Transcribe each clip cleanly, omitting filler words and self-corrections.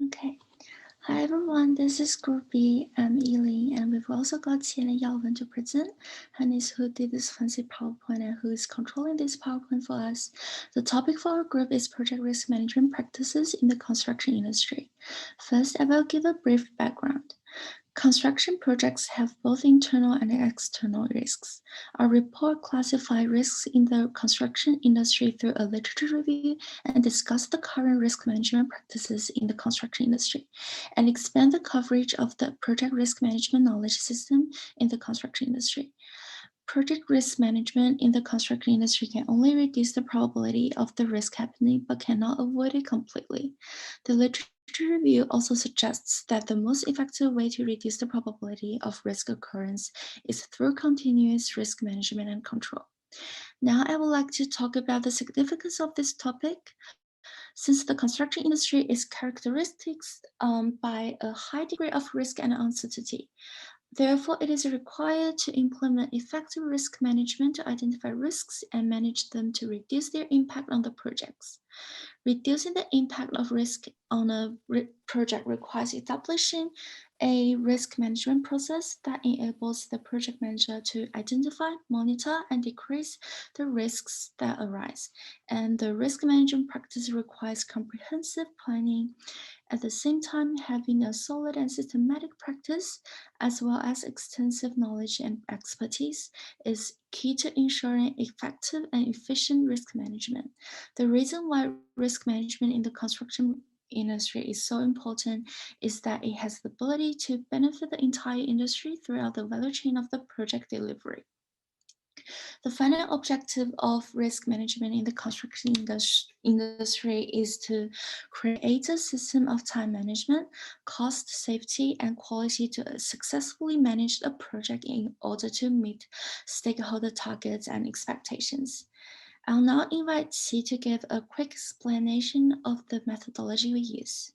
Okay. Hi everyone, this is Group B. I'm Eileen, and we've also got Qian and Yaowen to present. Han is who did this fancy PowerPoint and who is controlling this PowerPoint for us. The topic for our group is project risk management practices in the construction industry. First, I will give a brief background. Construction projects have both internal and external risks. Our report classifies risks in the construction industry through a literature review and discuss the current risk management practices in the construction industry, and expand the coverage of the project risk management knowledge system in the construction industry. Project risk management in the construction industry can only reduce the probability of the risk happening, but cannot avoid it completely. The literature review also suggests that the most effective way to reduce the probability of risk occurrence is through continuous risk management and control. Now I would like to talk about the significance of this topic. Since the construction industry is characterized by a high degree of risk and uncertainty, therefore, it is required to implement effective risk management to identify risks and manage them to reduce their impact on the projects. Reducing the impact of risk on a project requires establishing a risk management process that enables the project manager to identify, monitor, and decrease the risks that arise. And the risk management practice requires comprehensive planning. At the same time, having a solid and systematic practice, as well as extensive knowledge and expertise, is key to ensuring effective and efficient risk management. The reason why risk management in the construction industry is so important is that it has the ability to benefit the entire industry throughout the value chain of the project delivery. The final objective of risk management in the construction industry is to create a system of time management, cost, safety, and quality to successfully manage a project in order to meet stakeholder targets and expectations. I'll now invite Qi to give a quick explanation of the methodology we use.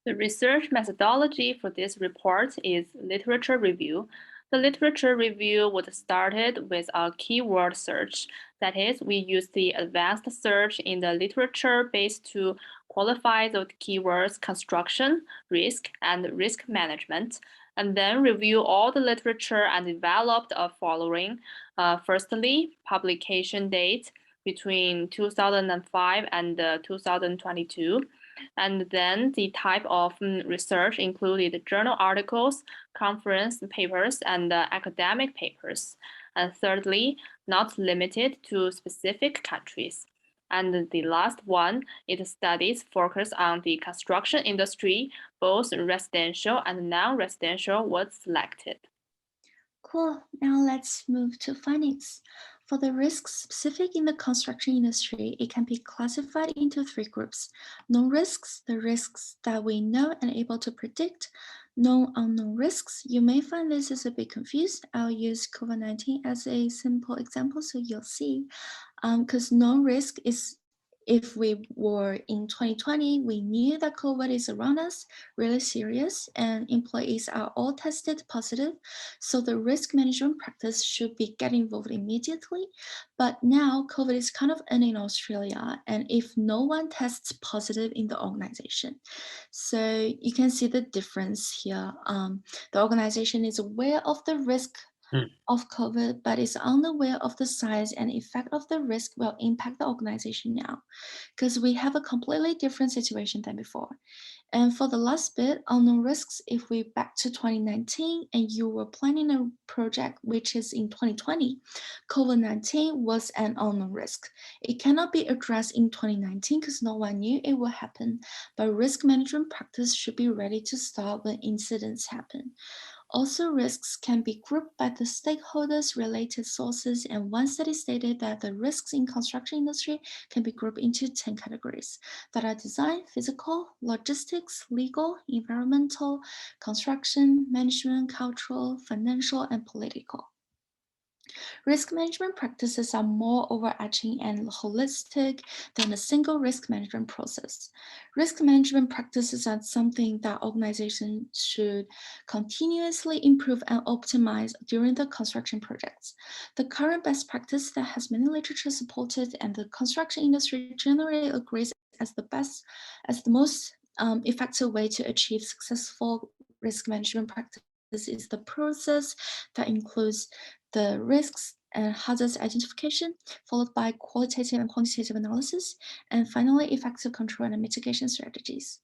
The research methodology for this report is literature review. The literature review was started with a keyword search. That is, we use the advanced search in the literature base to qualify the keywords construction, risk, and risk management, and then review all the literature and develop the following. Firstly, publication date between 2005 and 2022. And then the type of research included journal articles, conference papers, and academic papers. And thirdly, not limited to specific countries. And the last one, its studies focus on the construction industry, both residential and non-residential was selected. Cool, now let's move to findings. For the risks specific in the construction industry, it can be classified into three groups. Known risks, the risks that we know and able to predict. Known unknown risks, you may find this is a bit confused. I'll use COVID-19 as a simple example so you'll see. Because known risk is if we were in 2020, we knew that COVID is around us, really serious, and employees are all tested positive. So the risk management practice should be get involved immediately. But now COVID is kind of in Australia, and if no one tests positive in the organization. So you can see the difference here. The organization is aware of the risk of COVID, but is unaware of the size and effect of the risk will impact the organization now, because we have a completely different situation than before. And for the last bit, unknown risks, if we back to 2019 and you were planning a project which is in 2020, COVID-19 was an unknown risk. It cannot be addressed in 2019 because no one knew it would happen, but risk management practice should be ready to start when incidents happen. Also, risks can be grouped by the stakeholders, related sources, and one study stated that the risks in construction industry can be grouped into 10 categories that are design, physical, logistics, legal, environmental, construction, management, cultural, financial, and political. Risk management practices are more overarching and holistic than a single risk management process. Risk management practices are something that organizations should continuously improve and optimize during the construction projects. The current best practice that has many literature supported and the construction industry generally agrees as the most effective way to achieve successful risk management practice is the process that includes the risks and hazards identification, followed by qualitative and quantitative analysis, and finally, effective control and mitigation strategies.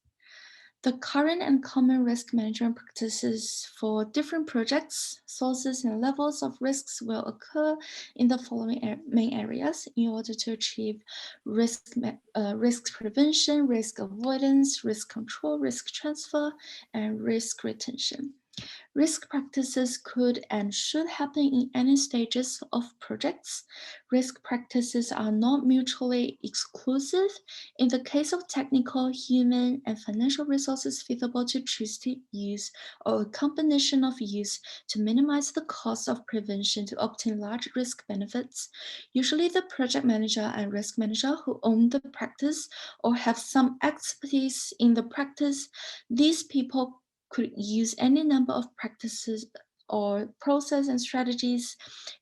The current and common risk management practices for different projects, sources, and levels of risks will occur in the following main areas in order to achieve risk prevention, risk avoidance, risk control, risk transfer, and risk retention. Risk practices could and should happen in any stages of projects. Risk practices are not mutually exclusive. In the case of technical, human, and financial resources feasible to choose to use, or a combination of use to minimize the cost of prevention to obtain large risk benefits, usually the project manager and risk manager who own the practice or have some expertise in the practice, these people could use any number of practices or process and strategies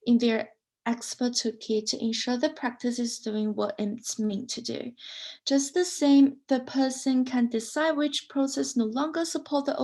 in their expert toolkit to ensure the practice is doing what it's meant to do. Just the same, the person can decide which process no longer support the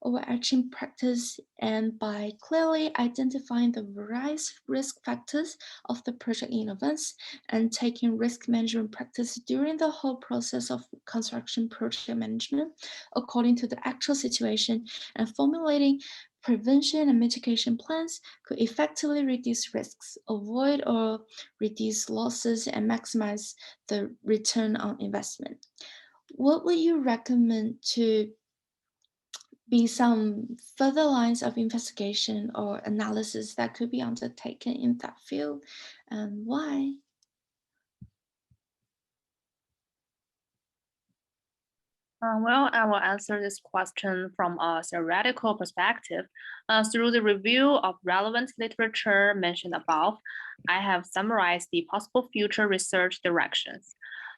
overarching practice, and by clearly identifying the various risk factors of the project in advance and taking risk management practice during the whole process of construction project management according to the actual situation and formulating prevention and mitigation plans could effectively reduce risks, avoid or reduce losses, and maximize the return on investment. What would you recommend to be some further lines of investigation or analysis that could be undertaken in that field, and why? Well, I will answer this question from a theoretical perspective. Through the review of relevant literature mentioned above, I have summarized the possible future research directions.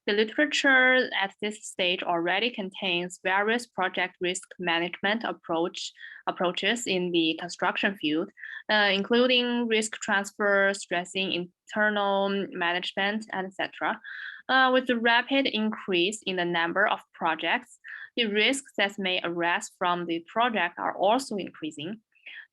The literature at this stage already contains various project risk management approaches in the construction field, including risk transfer, stressing internal management, etc. With the rapid increase in the number of projects, the risks that may arise from the project are also increasing.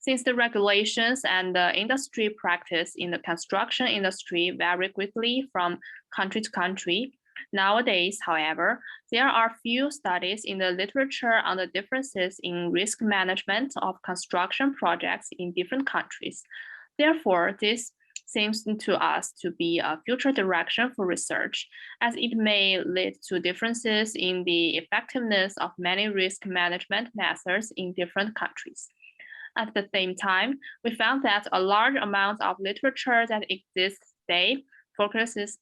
Since the regulations and the industry practice in the construction industry vary greatly from country to country, nowadays, however, there are few studies in the literature on the differences in risk management of construction projects in different countries. Therefore, this seems to us to be a future direction for research, as it may lead to differences in the effectiveness of many risk management methods in different countries. At the same time, we found that a large amount of literature that exists today focuses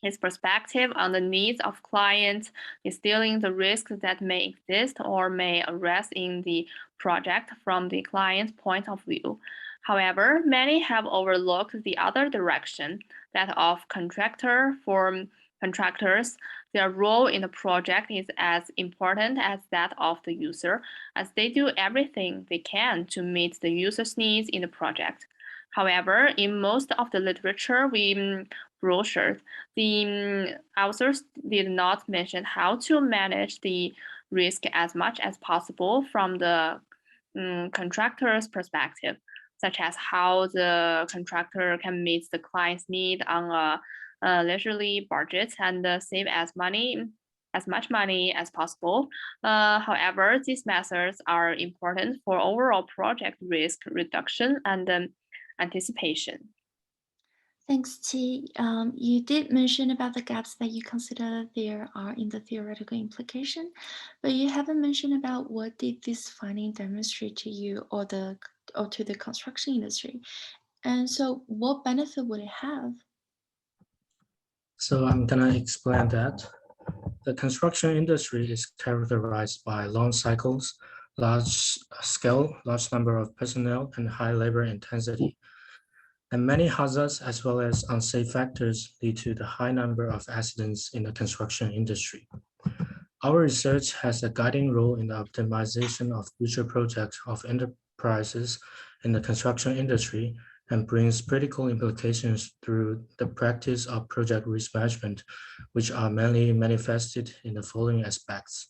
its perspective on the needs of clients, distilling the risks that may exist or may arise in the project from the client's point of view. However, many have overlooked the other direction, that of contractor. For contractors, their role in the project is as important as that of the user, as they do everything they can to meet the user's needs in the project. However, in most of the literature we brochured, the authors did not mention how to manage the risk as much as possible from the contractor's perspective, such as how the contractor can meet the client's need on a leisurely budget and save as much money as possible. However, these methods are important for overall project risk reduction and anticipation. Thanks, T. You did mention about the gaps that you consider there are in the theoretical implication, but you haven't mentioned about what did this finding demonstrate to you or to the construction industry. And so what benefit would it have? So I'm gonna explain that. The construction industry is characterized by long cycles, large scale, large number of personnel, and high labor intensity. And many hazards as well as unsafe factors lead to the high number of accidents in the construction industry. Our research has a guiding role in the optimization of future projects of enterprises in the construction industry, and brings practical implications through the practice of project risk management, which are mainly manifested in the following aspects.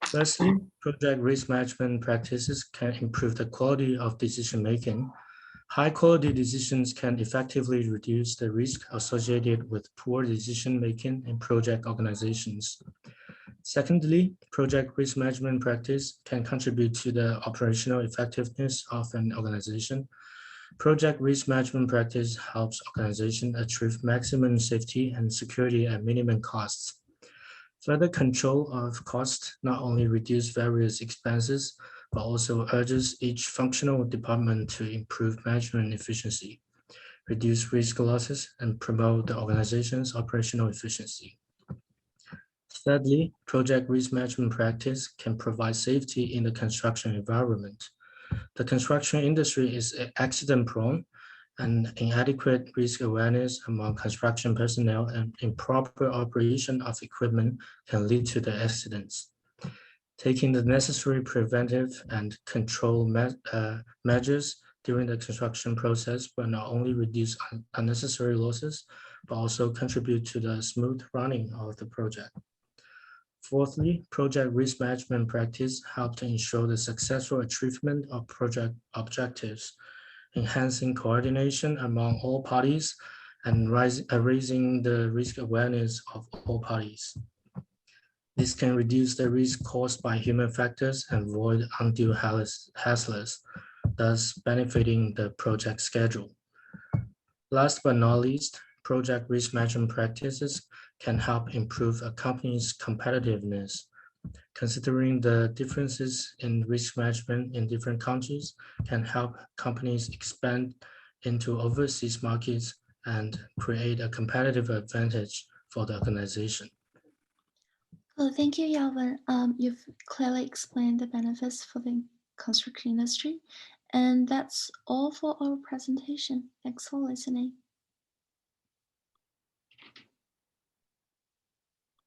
Firstly, project risk management practices can improve the quality of decision-making. High-quality decisions can effectively reduce the risk associated with poor decision-making in project organizations. Secondly, project risk management practice can contribute to the operational effectiveness of an organization. Project risk management practice helps organizations achieve maximum safety and security at minimum costs. Further control of costs not only reduce various expenses, but also urges each functional department to improve management efficiency, reduce risk losses, and promote the organization's operational efficiency. Thirdly, project risk management practice can provide safety in the construction environment. The construction industry is accident-prone, and inadequate risk awareness among construction personnel and improper operation of equipment can lead to the accidents. Taking the necessary preventive and control measures during the construction process will not only reduce unnecessary losses, but also contribute to the smooth running of the project. Fourthly, project risk management practice help to ensure the successful achievement of project objectives, enhancing coordination among all parties and raising the risk awareness of all parties. This can reduce the risk caused by human factors and avoid undue hassles, thus benefiting the project schedule. Last but not least, project risk management practices can help improve a company's competitiveness. Considering the differences in risk management in different countries can help companies expand into overseas markets and create a competitive advantage for the organization. Oh, thank you, Yalvin. You've clearly explained the benefits for the construction industry. And that's all for our presentation. Thanks for listening.